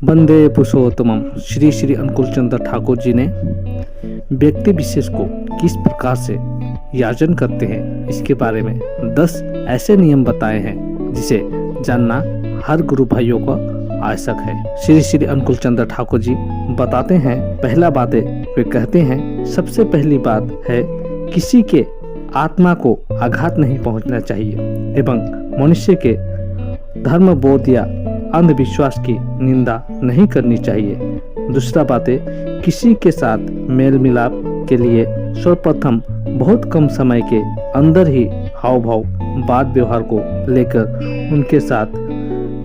वंदे पुरुषोत्तमम। श्री श्री अनुकूल चंद्र ठाकुर जी ने व्यक्ति विशेष को किस प्रकार से याचन करते हैं इसके बारे में 10 ऐसे नियम बताए हैं जिसे जानना हर गुरु भाइयों को आवश्यक है। श्री श्री अनुकूल चंद्र ठाकुर जी बताते हैं, पहला बातें वे कहते हैं, सबसे पहली बात है किसी के आत्मा को आघात नहीं पहुंचना चाहिए एवं मनुष्य के धर्म बोध या अंधविश्वास की निंदा नहीं करनी चाहिए। दूसरा बातें किसी के साथ मेल मिलाप के लिए सर्वप्रथम बहुत कम समय के अंदर ही हाव भाव बात व्यवहार को लेकर उनके साथ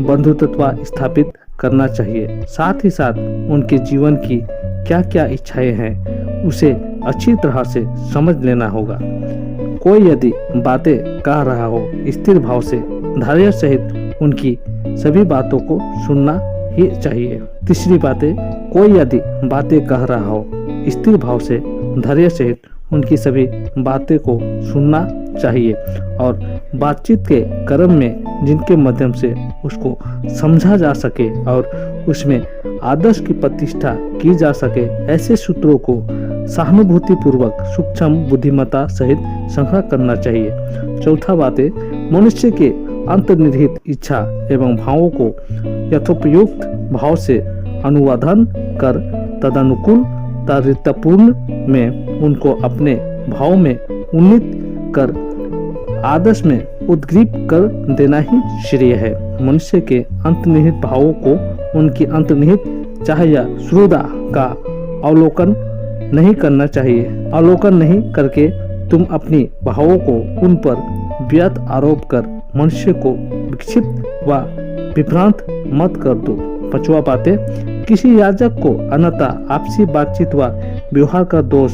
बंधुत्व स्थापित करना चाहिए। साथ ही साथ उनके जीवन की क्या क्या इच्छाएं हैं उसे अच्छी तरह से समझ लेना होगा। कोई यदि बातें कह रहा हो स्थिर भाव से धैर्य सहित उनकी सभी बातों को सुनना ही चाहिए। तीसरी बातें, कोई यदि बातें कह रहा हो स्थिर भाव से धैर्य सहित उनकी सभी बातें को सुनना चाहिए और बातचीत के क्रम में जिनके माध्यम से उसको समझा जा सके और उसमें आदर्श की प्रतिष्ठा की जा सके, ऐसे सूत्रों को सहानुभूति पूर्वक सूक्ष्म बुद्धिमत्ता सहित संग्रह करना चाहिए। चौथा बातें, मनुष्य के अंतर्निहित इच्छा एवं भावों को यथोपयुक्त भाव से अनुवादन कर तदनुकूल तारित्यपूर्ण में उनको अपने भाव में उन्नीत कर आदर्श में उद्ग्रीव कर देना ही श्रेय है। मनुष्य के अंतर्निहित भावों को उनकी अंतर्निहित चाह या श्रोधा का अवलोकन नहीं करना चाहिए। अवलोकन नहीं करके तुम अपनी भावों को उन पर व्यर्थ आरोप कर मनुष्य को विक्षिप्त व विभ्रांत मत कर दो। पांचवा बातें, किसी याजक को अन्यथा आपसी बातचीत व व्यवहार का दोष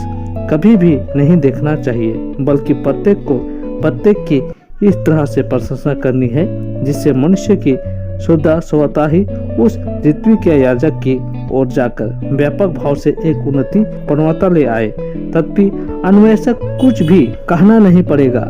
कभी भी नहीं देखना चाहिए, बल्कि प्रत्येक की इस तरह से प्रशंसा करनी है जिससे मनुष्य की श्रद्धा स्वतः ही उस ऋत्विक या याजक की ओर जाकर व्यापक भाव से एक उन्नति पूर्णता ले आए। तथापि अन्वेषक कुछ भी कहना नहीं पड़ेगा।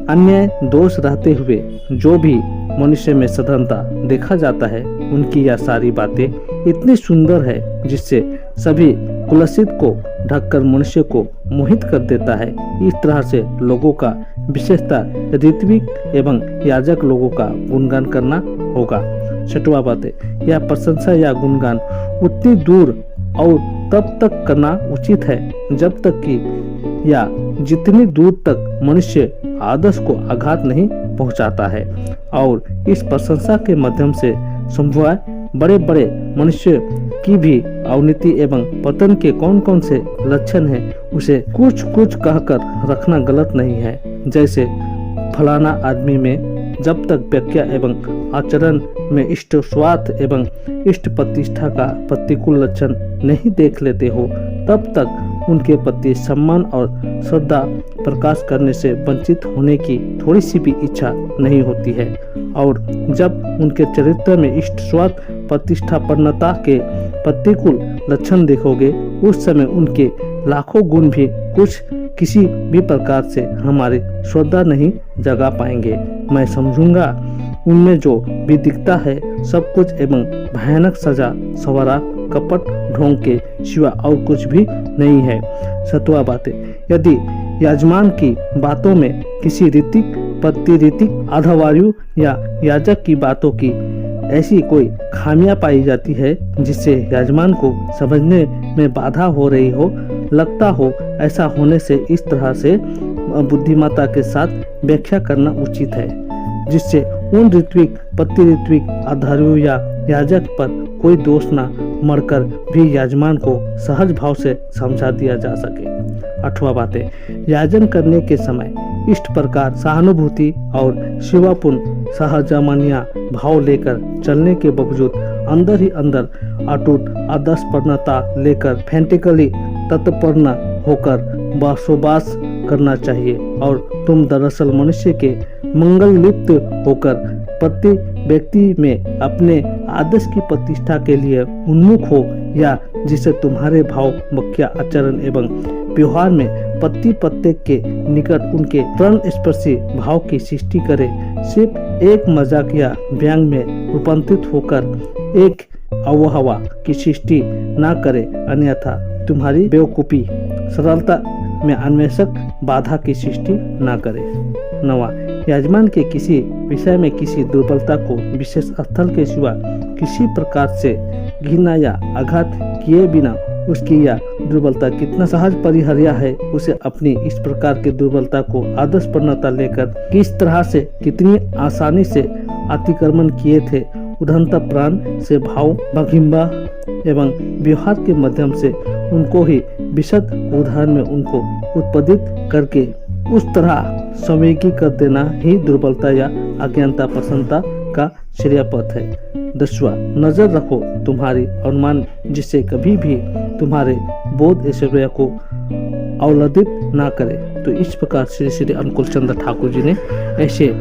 अन्य दोष रहते हुए जो भी मनुष्य में सधनता देखा जाता है उनकी यह सारी बातें इतनी सुंदर है जिससे सभी कुलसित को ढककर मनुष्य को मोहित कर देता है। इस तरह से लोगों का विशेषता ऋत्विक एवं याजक लोगों का गुणगान करना होगा। छठवां बातें, यह प्रशंसा या गुणगान उतनी दूर और तब तक करना उचित है जब तक कि या जितनी दूर तक मनुष्य आदर्श को आघात नहीं पहुंचाता है और इस प्रशंसा के माध्यम से संभव बड़े बड़े मनुष्य की भी अवनति एवं पतन के कौन कौन से लक्षण हैं उसे कुछ कुछ कहकर रखना गलत नहीं है। जैसे फलाना आदमी में जब तक व्याख्या एवं आचरण में इष्ट स्वार्थ एवं इष्ट प्रतिष्ठा का प्रतिकूल लक्षण नहीं देख लेते हो तब तक उनके प्रति सम्मान और श्रद्धा प्रकाश करने से वंचित होने की थोड़ी सी भी इच्छा नहीं होती है। और जब उनके चरित्र में इष्ट स्वार्थ प्रतिष्ठापन्नता के प्रतिकूल लक्षण देखोगे उस समय उनके लाखों गुण भी कुछ किसी भी प्रकार से हमारी श्रद्धा नहीं जगा पाएंगे। मैं समझूंगा उनमें जो भी दिखता है सब कुछ एवं भयानक सजा सवारा कपट ढोंग के सिवा और कुछ भी नहीं है। सतवा बातें, यदि यजमान की बातों में किसी ऋतिक प्रतिऋतिक आधावायु या याजक की बातों की ऐसी कोई खामियां पाई जाती है जिससे यजमान को समझने में बाधा हो रही हो, लगता हो ऐसा होने से इस तरह से बुद्धिमत्ता के साथ व्याख्या करना उचित है जिससे उन ऋत्विक प्रतिऋत्विक आधारियों या याजक पर कोई दोष न मरकर भी यजमान को सहज भाव से समझा दिया जा सके। आठवां बातें, याजन करने के समय इष्ट प्रकार सहानुभूति और सेवापूर्ण सहजमान्य भाव लेकर चलने के बावजूद अंदर ही अंदर अटूट आदर्शपूर्णता लेकर फैंटिकली तत्पर्ण होकर बसोबास करना चाहिए। और तुम दरअसल मनुष्य के मंगल लिप्त होकर प्रति व्यक्ति में अपने आदर्श की प्रतिष्ठा के लिए उन्मुख हो या जिसे तुम्हारे भाव वाक्य आचरण एवं व्यवहार में प्रत्येक के निकट उनके प्राण स्पर्शी भाव की सृष्टि करे। सिर्फ एक मजाक या व्यंग में रूपांतरित होकर एक अवहवा की सृष्टि ना करे, अन्यथा तुम्हारी बेवकूफ़ी सरलता में अन्वेषक बाधा की सृष्टि ना करे। 9, यजमान के किसी विषय में किसी दुर्बलता को विशेष स्थल के सिवा किसी प्रकार से घृणा या आघात किए बिना उसकी यह दुर्बलता कितना सहज परिहर्या है, उसे अपनी इस प्रकार की दुर्बलता को आदर्शपूर्णता लेकर किस तरह से कितनी आसानी से अतिक्रमण किए थे, उद्धंत प्राण से भाव भगिम्बा एवं व्यवहार के माध्यम से उनको ही विशद उदाहरण में उनको उत्पादित करके उस तरह संवेगी कर देना ही दुर्बलता या अज्ञानता प्रसन्नता का श्रेय पथ है। 10वां, नजर रखो तुम्हारी अनुमान जिससे कभी भी तुम्हारे बोध ऐश्वर्य को अवलंबित ना करे। तो इस प्रकार श्री श्री अनुकूल चंद्र ठाकुर जी ने ऐसे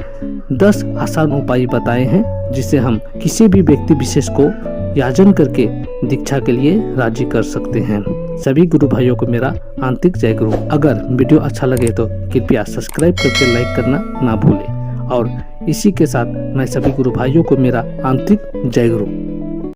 10 आसान उपाय बताए हैं जिससे हम किसी भी व्यक्ति विशेष को याचन करके दीक्षा के लिए राजी कर सकते हैं। सभी गुरु भाइयों को मेरा आंतरिक जय गुरु। अगर वीडियो अच्छा लगे तो कृपया सब्सक्राइब करके लाइक करना ना भूलें और इसी के साथ मैं सभी गुरु भाइयों को मेरा आंतरिक जय गुरु।